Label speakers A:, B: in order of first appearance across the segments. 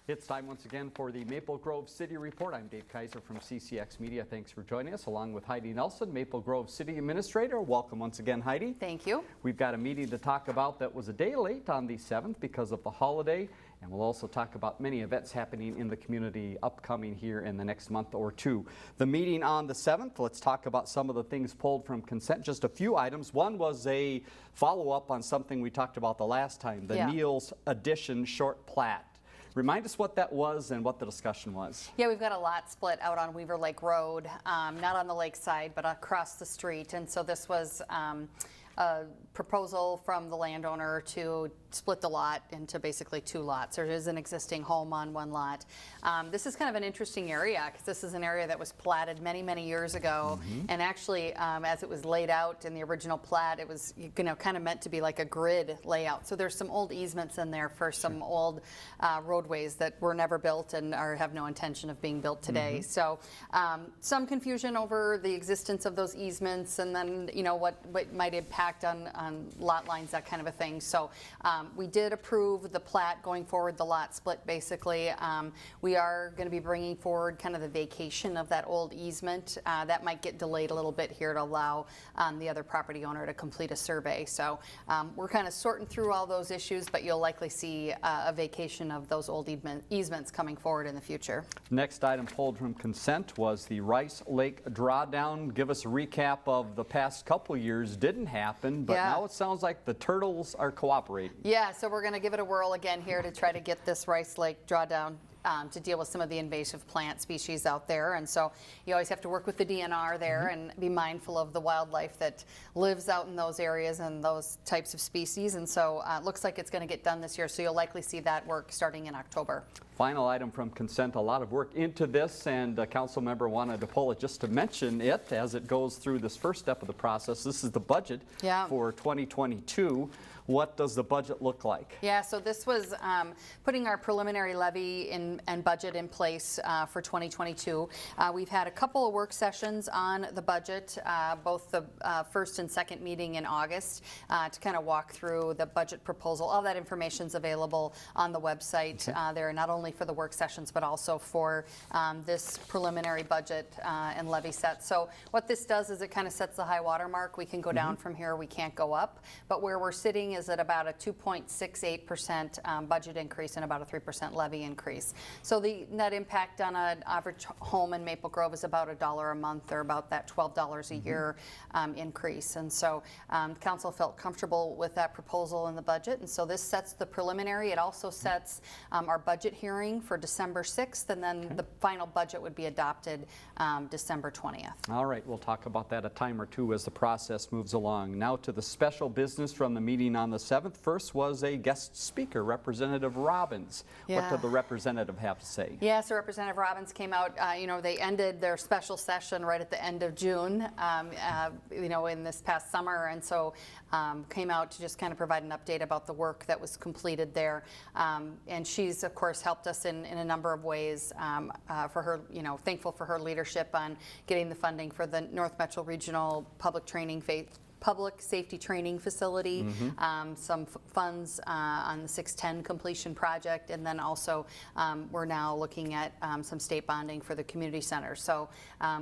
A: It's time once again for the Maple Grove City Report. I'm Dave Kaiser from CCX Media. Thanks for joining us, along with Heidi Nelson, Maple Grove City Administrator. Welcome once again, Heidi.
B: Thank you.
A: We've got a meeting to talk about that was a day late on the 7th because of the holiday, and we'll also talk about many events happening in the community upcoming here in the next month or two. The meeting on the 7th, let's talk about some of the things pulled from consent, just a few items. One was a follow-up on something we talked about the last time, the Neal's Addition short plat. Remind us what that was and what the discussion was.
B: Yeah, we've got a lot split out on Weaver Lake Road, not on the lakeside, but across the street. And so this was a proposal from the landowner to split the lot into basically two lots. There is an existing home on one lot. This is kind of an interesting area because this is an area that was platted many, many years ago. And actually, as it was laid out in the original plat, it was kind of meant to be like a grid layout. So there's some old easements in there for some old roadways that were never built and have no intention of being built today. So some confusion over the existence of those easements, and then what might impact on lot lines, that kind of a thing. So we did approve the plat going forward, the lot split basically. We are going to be bringing forward kind of the vacation of that old easement. That might get delayed a little bit here to allow the other property owner to complete a survey. So we're kind of sorting through all those issues, but you'll likely see a vacation of those old easements coming forward in the future.
A: Next item pulled from consent was the Rice Lake drawdown. Give us a recap of the past couple years. Didn't happen, but now it sounds like the turtles are cooperating.
B: Yeah, so we're going to give it a whirl again here to try to get this Rice Lake drawdown to deal with some of the invasive plant species out there. And so you always have to work with the DNR there and be mindful of the wildlife that lives out in those areas and those types of species. And so it looks like it's going to get done this year, so you'll likely see that work starting in October.
A: Final item from consent, a lot of work into this, and a council member wanted to pull it just to mention it as it goes through this first step of the process. This is the budget for 2022. What does the budget look like?
B: Yeah, so this was putting our preliminary levy and budget in place for 2022. We've had a couple of work sessions on the budget, both the first and second meeting in August, to kind of walk through the budget proposal. All that information is available on the website there, not only for the work sessions, but also for this preliminary budget and levy set. So what this does is it kind of sets the high water mark. We can go down from here, we can't go up, but where we're sitting is at about a 2.68% budget increase and about a 3% levy increase. So the net impact on an average home in Maple Grove is about $1 a month, or about that $12 a year increase. And so council felt comfortable with that proposal in the budget, and so this sets the preliminary. It also sets our budget hearing for December 6th, and then the final budget would be adopted December 20th. All
A: right, we'll talk about that a time or two as the process moves along. Now to the special business from the meeting on the 7th. First was a guest speaker, Representative Robbins. What did the representative have to say?
B: Yeah, so Representative Robbins came out, they ended their special session right at the end of June, in this past summer, and so came out to just kind of provide an update about the work that was completed there. And she's, of course, helped us in a number of ways. For her, thankful for her leadership on getting the funding for the North Metro Regional Public Safety Training Facility, some funds on the 610 completion project, and then also we're now looking at some state bonding for the community center. So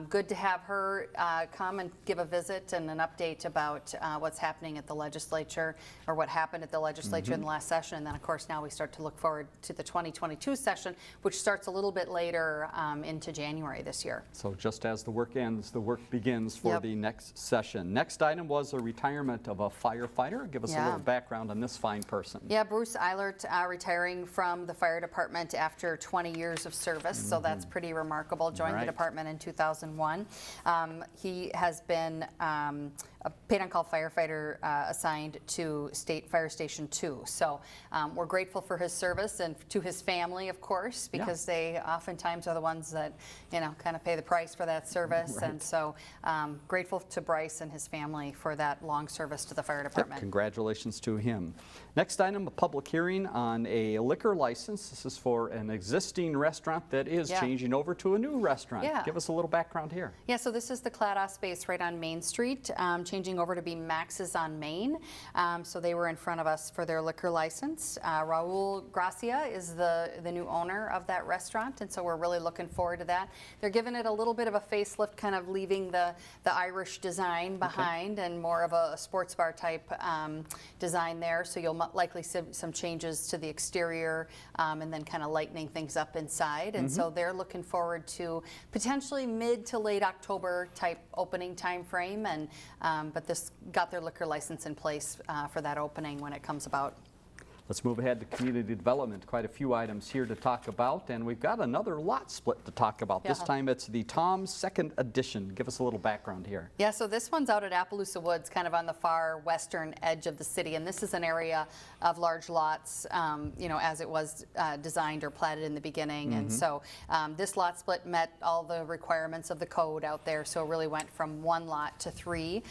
B: good to have her come and give a visit and an update about what's happening at the legislature, or what happened at the legislature in the last session. And then, of course, now we start to look forward to the 2022 session, which starts a little bit later into January this year.
A: So just as the work ends, the work begins for the next session. Next item was a retirement of a firefighter. Give us a little background on this fine person.
B: Yeah, Bruce Eilert retiring from the fire department after 20 years of service, so that's pretty remarkable. Joined the department in 2001. He has been a paid-on-call firefighter assigned to State Fire Station 2. So we're grateful for his service, and to his family, of course, because they oftentimes are the ones that, kind of pay the price for that service. And so grateful to Bryce and his family for that long service to the fire department.
A: Congratulations to him. Next item, a public hearing on a liquor license. This is for an existing restaurant that is changing over to a new restaurant. Give us a little background here.
B: Yeah, so this is the Clados space right on Main Street, changing over to be Max's on Main. So they were in front of us for their liquor license. Raul Gracia is the new owner of that restaurant, and so we're really looking forward to that. They're giving it a little bit of a facelift, kind of leaving the Irish design behind and more of a sports bar type design there. So you'll likely see some changes to the exterior and then kind of lightening things up inside. And so they're looking forward to potentially mid to late October type opening time frame. And but this got their liquor license in place for that opening when it comes about.
A: Let's move ahead to community development. Quite a few items here to talk about, and we've got another lot split to talk about. This time it's the Tom's second edition. Give us a little background here.
B: Yeah, so this one's out at Appaloosa Woods, kind of on the far western edge of the city, and this is an area of large lots, you know, as it was designed or platted in the beginning. And so this lot split met all the requirements of the code out there, so it really went from 1 lot to 3,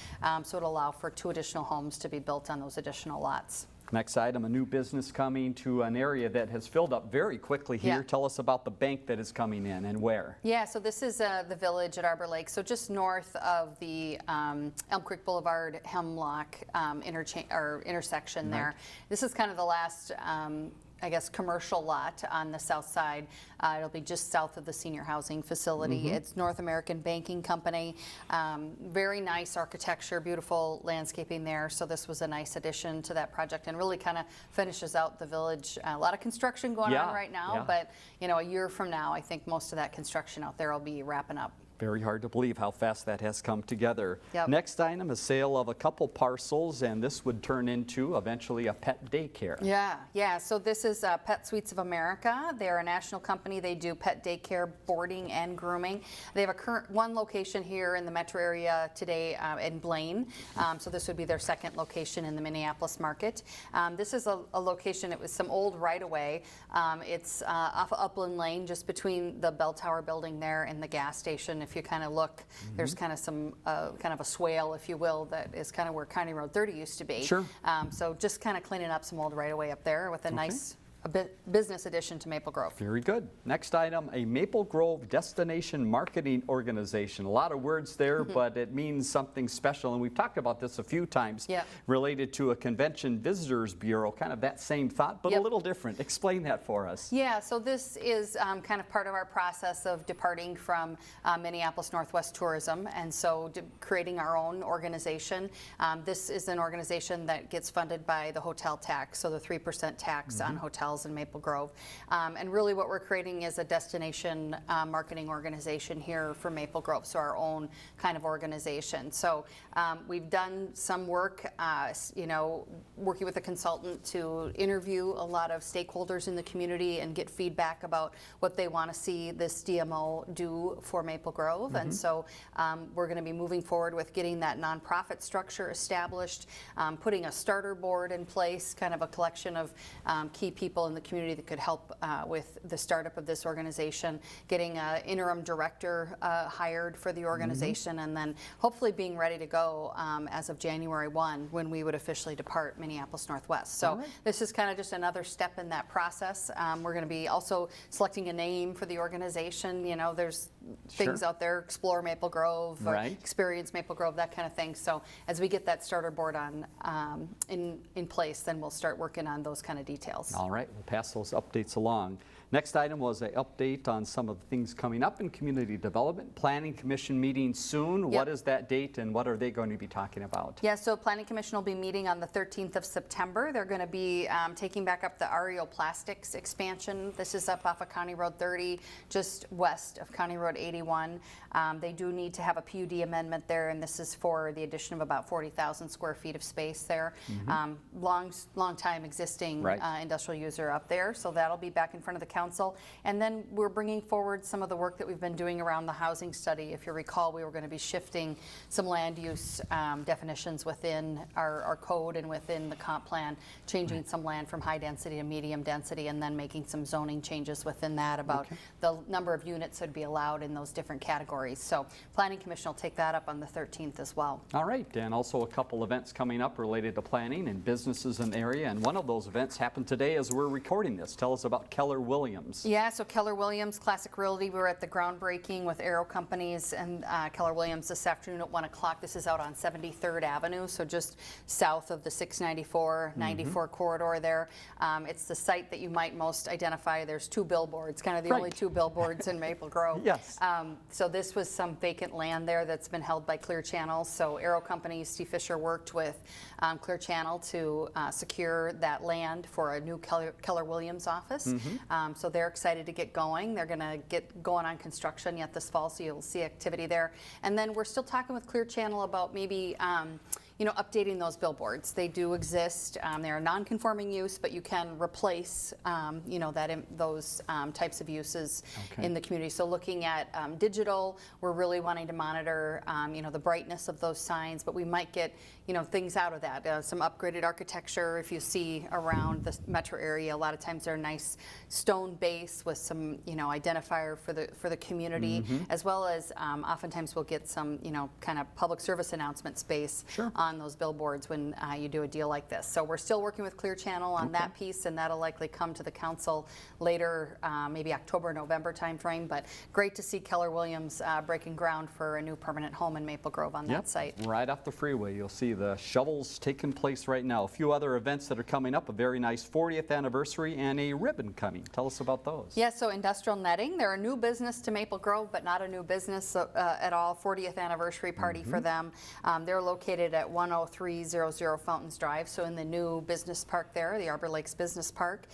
B: so it'll allow for 2 additional homes to be built on those additional lots.
A: Next item, a new business coming to an area that has filled up very quickly here.
B: Yeah.
A: Tell us about the bank that is coming in and where.
B: Yeah, so this is the Village at Arbor Lake, so just north of the Elm Creek Boulevard Hemlock intersection there. This is kind of the last I guess, commercial lot on the south side. It'll be just south of the senior housing facility. It's North American Banking Company. Very nice architecture, beautiful landscaping there. So this was a nice addition to that project and really kind of finishes out the village. A lot of construction going on right now, but you know, a year from now, I think most of that construction out there will be wrapping up.
A: Very hard to believe how fast that has come together.
B: Yep.
A: Next item, a sale of a couple parcels, and this would turn into eventually a pet daycare.
B: Yeah. So this is Pet Suites of America. They're a national company. They do pet daycare, boarding, and grooming. They have a current 1 location here in the metro area today in Blaine. So this would be their 2nd location in the Minneapolis market. This is a location. It was some old right-of-way. It's off of Upland Lane, just between the bell tower building there and the gas station. If you kind of look, there's kind of some kind of a swale, if you will, that is kind of where County Road 30 used to be.
A: Sure.
B: So just kind of cleaning up some old right-of-way up there with a nice business addition to Maple Grove.
A: Very good. Next item, a Maple Grove destination marketing organization. A lot of words there, but it means something special. And we've talked about this a few times related to a convention visitors bureau, kind of that same thought, but a little different. Explain that for us.
B: Yeah, so this is kind of part of our process of departing from Minneapolis Northwest Tourism, and so creating our own organization. This is an organization that gets funded by the hotel tax, so the 3% tax on hotels in Maple Grove. And really what we're creating is a destination marketing organization here for Maple Grove, so our own kind of organization. So we've done some work, you know, working with a consultant to interview a lot of stakeholders in the community and get feedback about what they want to see this DMO do for Maple Grove. And so we're going to be moving forward with getting that nonprofit structure established, putting a starter board in place, kind of a collection of key people in the community that could help with the startup of this organization, getting an interim director hired for the organization, and then hopefully being ready to go as of January 1 when we would officially depart Minneapolis Northwest. So this is kind of just another step in that process. We're going to be also selecting a name for the organization. You know, there's things out there, Explore Maple Grove, or Experience Maple Grove, that kind of thing. So as we get that starter board on in place, then we'll start working on those kind of details.
A: All right, we'll pass those updates along. Next item was an update on some of the things coming up in community development. Planning Commission meeting soon. What is that date and what are they going to be talking about?
B: Yeah, so Planning Commission will be meeting on the 13th of September. They're going to be taking back up the REO Plastics expansion. This is up off of County Road 30, just west of County Road 81. They do need to have a PUD amendment there, and this is for the addition of about 40,000 square feet of space there. Long time existing industrial user up there, so that'll be back in front of the council. And then we're bringing forward some of the work that we've been doing around the housing study. If you recall, we were going to be shifting some land use definitions within our code and within the comp plan, changing some land from high density to medium density, and then making some zoning changes within that about the number of units that would be allowed in those different categories. So Planning Commission will take that up on the 13th as well. All
A: right, and also a couple events coming up related to planning and businesses in the area, and one of those events happened today as we're recording this. Tell us about Keller Williams. Williams.
B: Yeah, so Keller Williams, Classic Realty, we were at the groundbreaking with Aero Companies and Keller Williams this afternoon at 1 o'clock. This is out on 73rd Avenue, so just south of the 694, 94 corridor there. It's the site that you might most identify. There's 2 billboards, kind of the only 2 billboards in Maple Grove.
A: Yes.
B: So this was some vacant land there that's been held by Clear Channel. So Aero Companies, Steve Fisher worked with Clear Channel to secure that land for a new Keller Williams office. So they're excited to get going. They're going to get going on construction yet this fall, so you'll see activity there. And then we're still talking with Clear Channel about maybe updating those billboards. They do exist. They're a non-conforming use, but you can replace, those types of uses in the community. So looking at digital, we're really wanting to monitor, the brightness of those signs, but we might get, things out of that. Some upgraded architecture. If you see around the metro area, a lot of times they're a nice stone base with some, identifier for the community, as well as oftentimes we'll get some, kind of public service announcement space on those billboards when you do a deal like this. So we're still working with Clear Channel on that piece, and that'll likely come to the council later, maybe October, November timeframe. But great to see Keller Williams breaking ground for a new permanent home in Maple Grove on that site.
A: Right off the freeway, you'll see the shovels taking place right now. A few other events that are coming up, a very nice 40th anniversary and a ribbon cutting. Tell us about those.
B: Yeah, so Industrial Netting, they're a new business to Maple Grove, but not a new business at all. 40th anniversary party for them. They're located at 10300 Fountains Drive, so in the new business park there, the Arbor Lakes Business Park.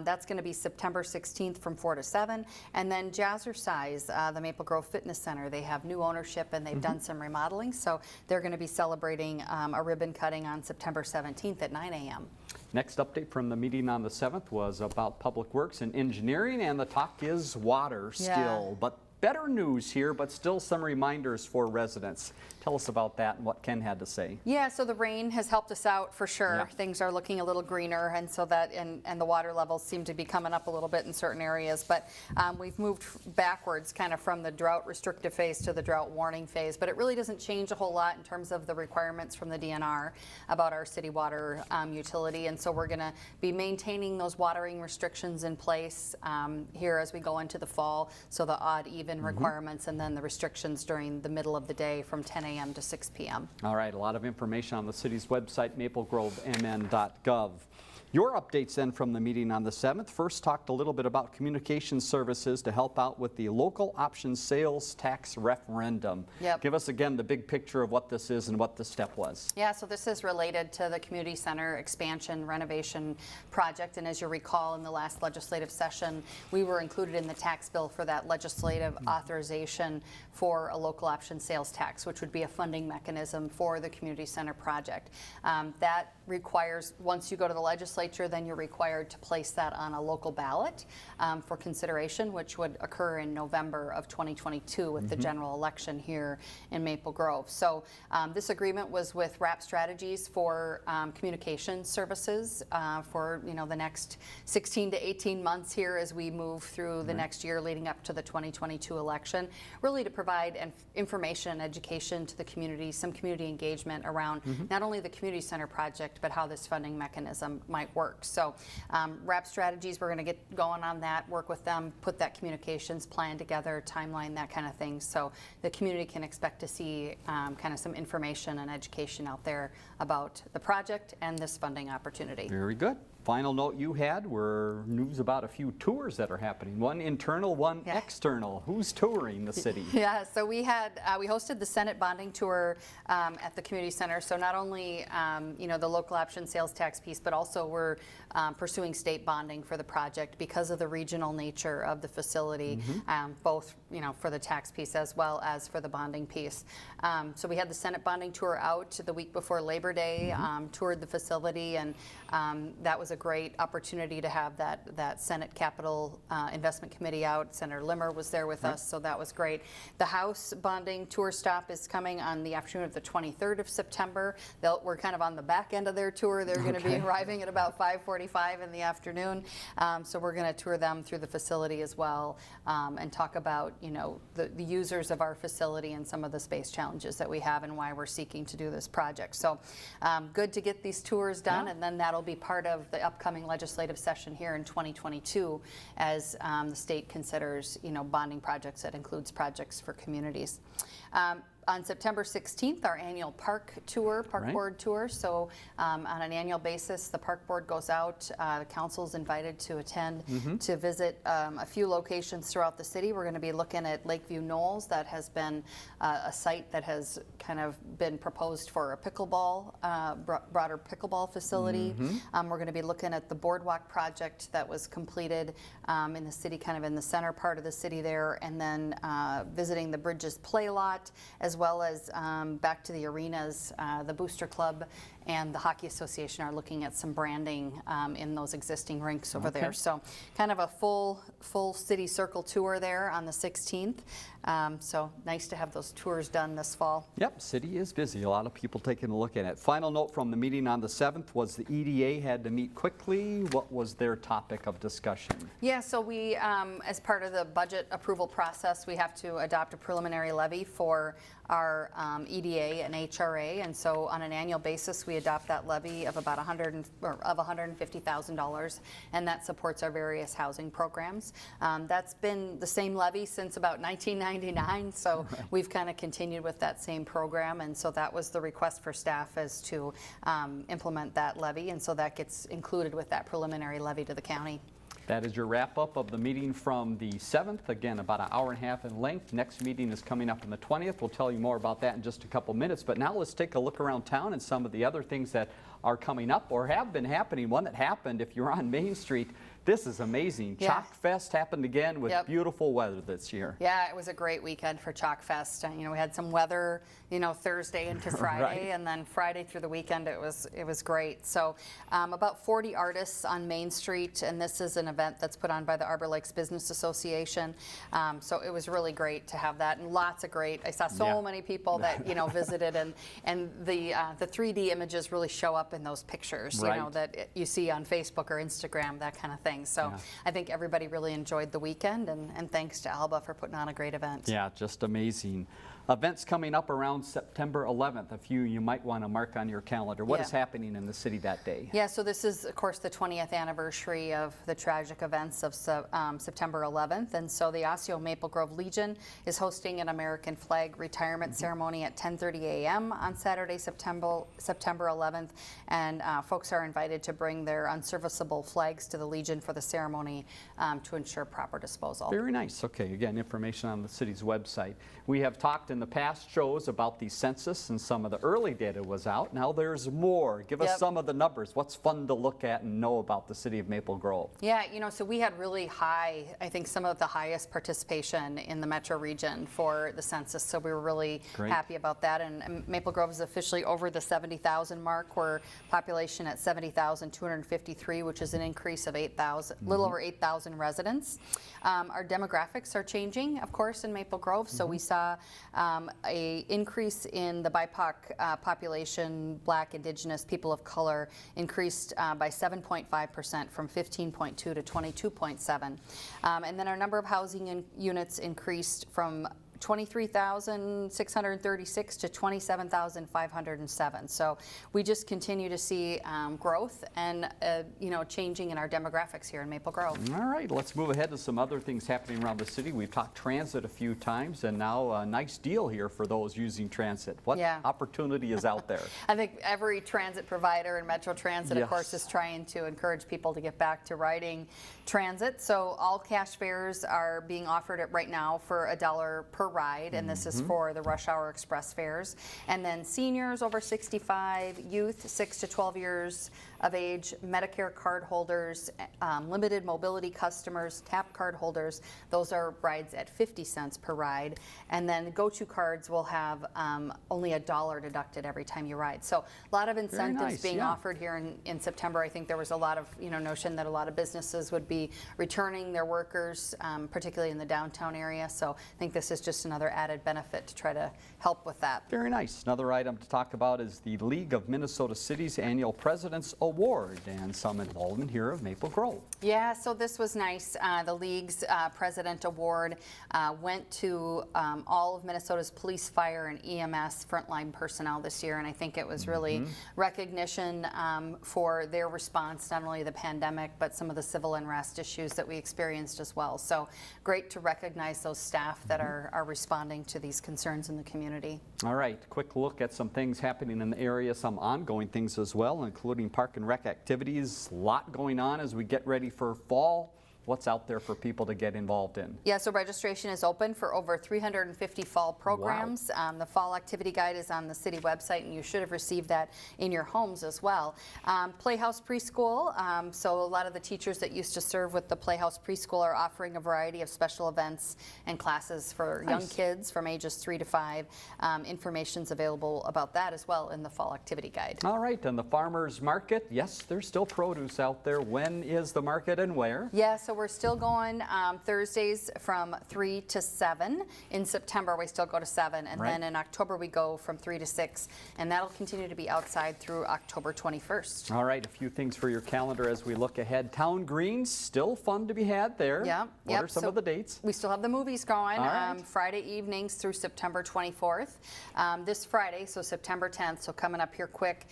B: That's going to be September 16th from 4 to 7. And then Jazzercise, the Maple Grove Fitness Center, they have new ownership and they've done some remodeling, so they're going to be celebrating a ribbon cutting on September 17th at 9 a.m.
A: Next update from the meeting on the 7th was about Public Works and Engineering, and the talk is water still. But better news here, but still some reminders for residents. Tell us about that and what Ken had to say. Yeah,
B: so the rain has helped us out for sure. Things are looking a little greener, and so that and the water levels seem to be coming up a little bit in certain areas. But we've moved backwards kind of from the drought restrictive phase to the drought warning phase. But it really doesn't change a whole lot in terms of the requirements from the DNR about our city water utility. And so we're going to be maintaining those watering restrictions in place here as we go into the fall. So the odd, even requirements, and then the restrictions during the middle of the day from 10 a.m. to 6 p.m.
A: All right, a lot of information on the city's website, maplegrovemn.gov. Your updates then from the meeting on the 7th. First talked a little bit about communication services to help out with the local option sales tax referendum. Give us again the big picture of what this is and what the step was.
B: Yeah, so this is related to the community center expansion renovation project, and as you recall in the last legislative session, we were included in the tax bill for that legislative authorization for a local option sales tax, which would be a funding mechanism for the community center project. That requires, once you go to the legislature, then you're required to place that on a local ballot for consideration, which would occur in November of 2022 with the general election here in Maple Grove. So this agreement was with RAP Strategies for communication services for the next 16 to 18 months here as we move through the next year leading up to the 2022 election, really to provide information and education to the community, some community engagement around not only the community center project, but how this funding mechanism might work. So RAP Strategies, we're going to get going on that, work with them, put that communications plan together, timeline, that kind of thing, so the community can expect to see kind of some information and education out there about the project and this funding opportunity.
A: Very good. Final note you had were news about a few tours that are happening. One internal, one external. Who's touring the city?
B: Yeah, so we hosted the Senate bonding tour at the community center. So not only the local option sales tax piece, but also we're pursuing state bonding for the project because of the regional nature of the facility, both for the tax piece as well as for the bonding piece. So we had the Senate bonding tour out the week before Labor Day, toured the facility, and that was a great opportunity to have that Senate Capital Investment Committee out. Senator Limmer was there with us, so that was great. The House bonding tour stop is coming on the afternoon of the 23rd of September. We're kind of on the back end of their tour. They're going to be arriving at about 5:45 in the afternoon. So we're going to tour them through the facility as well and talk about the users of our facility and some of the space challenges that we have and why we're seeking to do this project. So good to get these tours done, and then that'll be part of the upcoming legislative session here in 2022 as the state considers, bonding projects that includes projects for communities. On September 16th, our annual park board tour. So on an annual basis, the park board goes out. The council's invited to attend to visit a few locations throughout the city. We're going to be looking at Lakeview Knolls. That has been a site that has kind of been proposed for a pickleball, broader pickleball facility. We're going to be looking at the boardwalk project that was completed in the city, kind of in the center part of the city there, and then visiting the Bridges Play Lot, as well as back to the arenas. The Booster Club and the Hockey Association are looking at some branding in those existing rinks over there. So kind of a full city circle tour there on the 16th. So nice to have those tours done this fall. Yep,
A: city is busy. A lot of people taking a look at it. Final note from the meeting on the 7th was the EDA had to meet quickly. What was their topic of discussion?
B: Yeah, so we, as part of the budget approval process, we have to adopt a preliminary levy for our EDA and HRA, and so on an annual basis we adopt that levy of about $150,000, and that supports our various housing programs. That's been the same levy since about 1999, so we've kind of continued with that same program, and so that was the request for staff, is to implement that levy, and so that gets included with that preliminary levy to the county.
A: That is your wrap-up of the meeting from the 7th. Again, about an hour and a half in length. Next meeting is coming up on the 20th. We'll tell you more about that in just a couple minutes. But now let's take a look around town and some of the other things that are coming up or have been happening. One that happened, if you're on Main Street, this is amazing.
B: Yeah.
A: Chalk Fest happened again with beautiful weather this year.
B: Yeah, it was a great weekend for Chalk Fest. We had some weather, Thursday into Friday, and then Friday through the weekend it was great. So about 40 artists on Main Street, and this is an event that's put on by the Arbor Lakes Business Association. So it was really great to have that, and lots of great. I saw so many people that visited, and the 3D images really show up in those pictures, that you see on Facebook or Instagram, that kind of thing. So I think everybody really enjoyed the weekend, and thanks to Alba for putting on a great event.
A: Yeah, just amazing. Events coming up around September 11th, a few you might want to mark on your calendar. What is happening in the city that day?
B: Yeah, so this is, of course, the 20th anniversary of the tragic events of September 11th. And so the Osseo Maple Grove Legion is hosting an American flag retirement ceremony at 10:30 a.m. on Saturday, September 11th. And folks are invited to bring their unserviceable flags to the Legion for the ceremony to ensure proper disposal.
A: Very nice. Okay, again, information on the city's website. We have talked in the past shows about the census, and some of the early data was out. Now there's more. Give us some of the numbers. What's fun to look at and know about the city of Maple Grove?
B: Yeah, so we had really high, I think some of the highest participation in the metro region for the census, so we were really happy about that. And Maple Grove is officially over the 70,000 mark. We're population at 70,253, which is an increase of 8,000, little over 8,000 residents. Our demographics are changing, of course, in Maple Grove, so we saw a increase in the BIPOC population. Black, Indigenous, people of color increased by 7.5% from 15.2 to 22.7. And then our number of housing units increased from 23,636 to 27,507. So we just continue to see growth and changing in our demographics here in Maple Grove.
A: All right, let's move ahead to some other things happening around the city. We've talked transit a few times, and now a nice deal here for those using transit. What opportunity is out there?
B: I think every transit provider and Metro Transit, of course, is trying to encourage people to get back to riding transit. So all cash fares are being offered right now for $1 per ride, and this is for the rush hour express fares. And then seniors over 65, youth 6 to 12 years of age, Medicare card holders, limited mobility customers, TAP card holders, those are rides at 50 cents per ride. And then go-to cards will have only $1 deducted every time you ride. So a lot of incentives being offered here in September. I think there was a lot of notion that a lot of businesses would be returning their workers, particularly in the downtown area. So I think this is just just another added benefit to try to help with that.
A: Very nice. Another item to talk about is the League of Minnesota Cities Annual President's Award and some involvement here of Maple Grove.
B: Yeah, so this was nice. The League's President Award went to all of Minnesota's police, fire, and EMS frontline personnel this year, and I think it was really recognition for their response, not only the pandemic, but some of the civil unrest issues that we experienced as well. So great to recognize those staff that are responding to these concerns in the community.
A: All right, quick look at some things happening in the area, some ongoing things as well, including park and rec activities. A lot going on as we get ready for fall. What's out there for people to get involved in?
B: Yeah, so registration is open for over 350 fall programs.
A: Wow.
B: The fall activity guide is on the city website, and you should have received that in your homes as well. Playhouse Preschool, so a lot of the teachers that used to serve with the Playhouse Preschool are offering a variety of special events and classes for young kids from ages 3 to 5. Information's available about that as well in the fall activity guide.
A: All right, and the farmers market, yes, there's still produce out there. When is the market and where?
B: Yeah, so we're still going Thursdays from 3 to 7. In September, we still go to 7. And then in October, we go from 3 to 6. And that'll continue to be outside through October 21st.
A: All right, a few things for your calendar as we look ahead. Town Greens, still fun to be had there.
B: Yeah.
A: What are some of the dates?
B: We still have the movies going.
A: All right.
B: Friday evenings through September 24th. This Friday, so September 10th, so coming up here quick,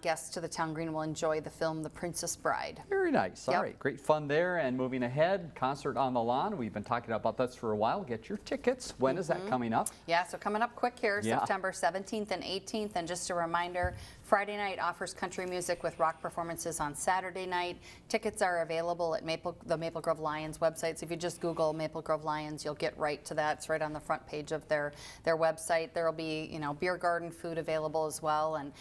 B: guests to the Town Green will enjoy the film The Princess Bride.
A: Very nice. All right, great fun there. And moving ahead, Concert on the Lawn. We've been talking about this for a while. Get your tickets. When is that coming up?
B: Yeah, so coming up quick here, September 17th and 18th. And just a reminder, Friday night offers country music with rock performances on Saturday night. Tickets are available at the Maple Grove Lions website. So if you just Google Maple Grove Lions, you'll get right to that. It's right on the front page of their website. There will be, beer garden food available as well. And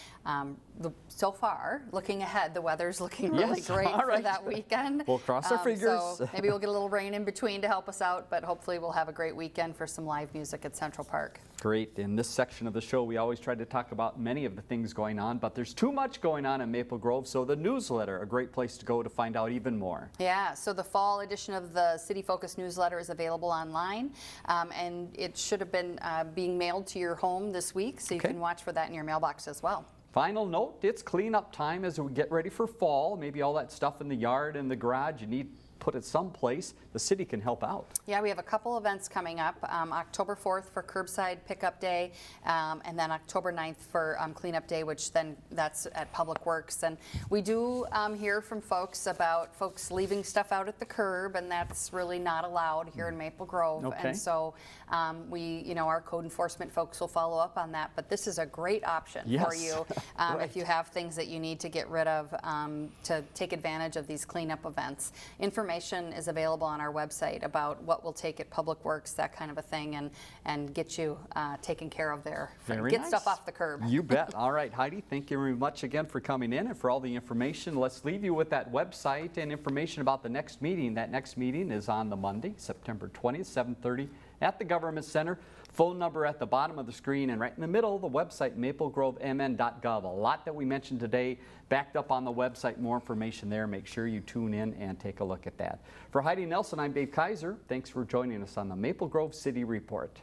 B: so far, looking ahead, the weather's looking really great for that weekend.
A: We'll cross our fingers.
B: So maybe we'll get a little rain in between to help us out, but hopefully we'll have a great weekend for some live music at Central Park.
A: Great. In this section of the show, we always try to talk about many of the things going on, but there's too much going on in Maple Grove, so the newsletter, a great place to go to find out even more.
B: Yeah, so the fall edition of the City Focus newsletter is available online, and it should have been being mailed to your home this week, so you can watch for that in your mailbox as well.
A: Final note, it's cleanup time as we get ready for fall. Maybe all that stuff in the yard and the garage you need put it someplace. The city can help out.
B: Yeah, we have a couple events coming up. October 4th for Curbside Pickup Day, and then October 9th for Cleanup Day, which then that's at Public Works. And we do hear from folks about folks leaving stuff out at the curb, and that's really not allowed here in Maple Grove.
A: Okay.
B: And so our code enforcement folks will follow up on that. But this is a great option for you if you have things that you need to get rid of to take advantage of these cleanup events. Information is available on our website about what we'll take at Public Works, that kind of a thing, and get you taken care of there. Get stuff off the curb.
A: You bet. All right, Heidi, thank you very much again for coming in and for all the information. Let's leave you with that website and information about the next meeting. That next meeting is on the Monday, September 20th, 7:30 at the Government Center. Phone number at the bottom of the screen, and right in the middle, the website, maplegrovemn.gov. A lot that we mentioned today backed up on the website. More information there. Make sure you tune in and take a look at that. For Heidi Nelson, I'm Dave Kaiser. Thanks for joining us on the Maple Grove City Report.